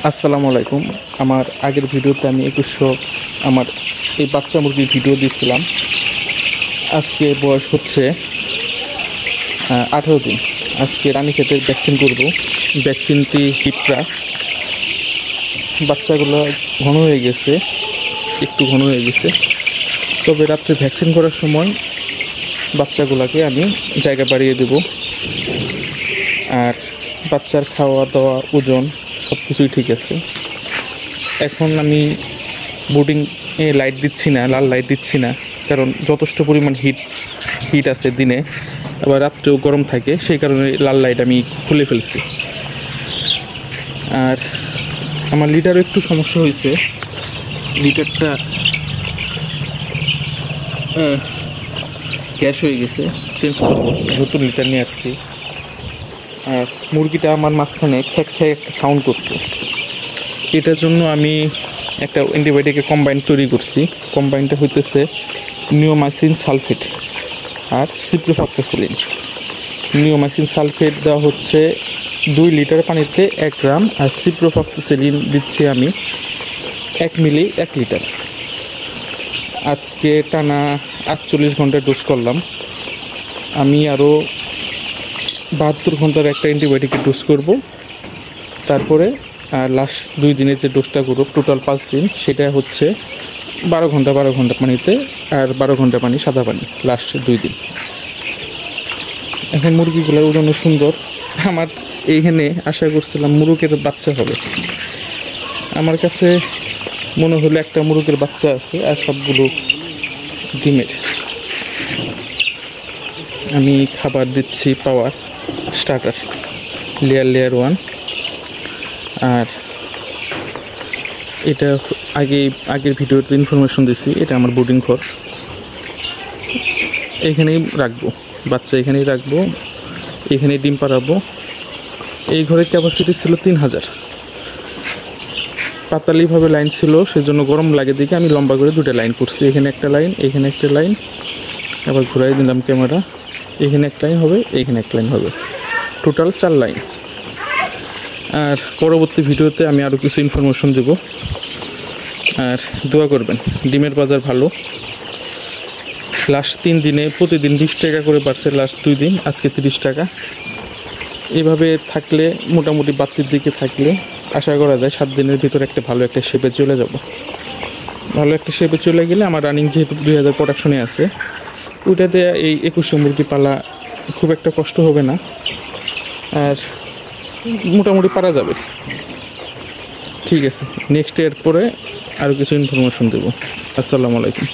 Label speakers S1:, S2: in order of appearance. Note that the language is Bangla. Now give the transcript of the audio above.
S1: আসসালামু আলাইকুম। আমার আগের ভিডিওতে আমি 2100 আমার এই বাচ্চা মুরগির ভিডিও দিয়েছিলাম। আজকে বয়স হচ্ছে 18 দিন। আজকে রানীক্ষেতের ভ্যাকসিন করব। ভ্যাকসিনটি হিটরা। বাচ্চাগুলো ঘন হয়ে গেছে, একটু ঘন হয়ে গেছে। তবে রাত্রে ভ্যাকসিন করার সময় বাচ্চাগুলোকে আমি জায়গা বাড়িয়ে দেব। আর বাচ্চার খাওয়া দাওয়া, ওজন সব কিছুই ঠিক আছে। এখন আমি বোর্ডিংয়ে লাইট দিচ্ছি না, লাল লাইট দিচ্ছি না, কারণ যথেষ্ট পরিমাণ হিট আছে দিনে, আবার রাত্রেও গরম থাকে, সেই কারণে লাল লাইট আমি খুলে ফেলছি। আর আমার লিটারও একটু সমস্যা হয়েছে, লিটারটা গ্যাস হয়ে গেছে, চেঞ্জ করবো, নতুন লিটার নিয়ে আসছি। আর মুরগিটা আমার মাঝখানে খ্যাক খ্যাক একটা সাউন্ড করতো, এটার জন্য আমি একটা অ্যান্টিবায়োটিকের কম্বাইন তৈরি করছি। কম্বাইনটা হইতেছে নিওমাইসিন সালফেট আর সিপ্রোফ্লক্সাসিলিন। নিওমাইসিন সালফেট দেওয়া হচ্ছে 2 লিটার পানিতে 1 গ্রাম, আর সিপ্রোফ্লক্সাসিলিন দিচ্ছি আমি 1 মিলি 1 লিটার। আজকে টানা 48 ঘন্টা ডোজ করলাম। আমি আরও 72 ঘন্টার একটা অ্যান্টিবায়োটিকের ডোজ করব। তারপরে আর লাস্ট 2 দিনের যে ডোজটা করব, টোটাল 5 দিন, সেটা হচ্ছে 12 ঘন্টা পানিতে আর 12 ঘন্টা পানি, সাদা পানি, লাস্ট 2 দিন। এখন মুরগিগুলোর ওজন সুন্দর। আমার এইখানে আশা করছিলাম মুরগের বাচ্চা হবে, আমার কাছে মনে হলো একটা মুরগের বাচ্চা আছে, আর সবগুলো ডিমের। আমি খাবার দিচ্ছি পাওয়ার স্টার্টার লেয়ার 1। আর এটা আগের ভিডিওতে ইনফরমেশন দিছি, এটা আমার বোর্ডিং ঘর, এখানেই রাখবো বাচ্চা, এখানেই রাখবো, এখানেই ডিম পাড়াবো। এই ঘরের ক্যাপাসিটি ছিল 3000। পাতালিভাবে লাইন ছিল, সেজন্য গরম লাগে দিকে আমি লম্বা করে 2টা লাইন করছি। এখানে একটা লাইন, এখানে একটা লাইন, আবার ঘুরাই দিলাম ক্যামেরা, এখানে একটা লাইন হবে, এখানে একটা লাইন হবে, টোটাল 4 লাইন। আর পরবর্তী ভিডিওতে আমি আরও কিছু ইনফরমেশন দেব। আর দোয়া করবেন, ডিমের বাজার ভালো। লাস্ট 3 দিনে প্রতিদিন 20 টাকা করে বাড়ছে, লাস্ট 2 দিন আজকে 30 টাকা। এভাবে থাকলে মোটামুটি বাড়তির দিকে থাকলে আশা করা যায় 7 দিনের ভিতরে একটা ভালো একটা শেপে চলে যাব। ভালো একটা শেপে চলে গেলে আমার রানিং যেহেতু 2000 প্রোডাকশনে আছে, ওইটাতে এই 2100 মুরগি পালা খুব একটা কষ্ট হবে না, আর মোটামুটি পারা যাবে। ঠিক আছে, নেক্সট ইয়ার পরে আরও কিছু ইনফরমেশন দেবো। আসসালামু আলাইকুম।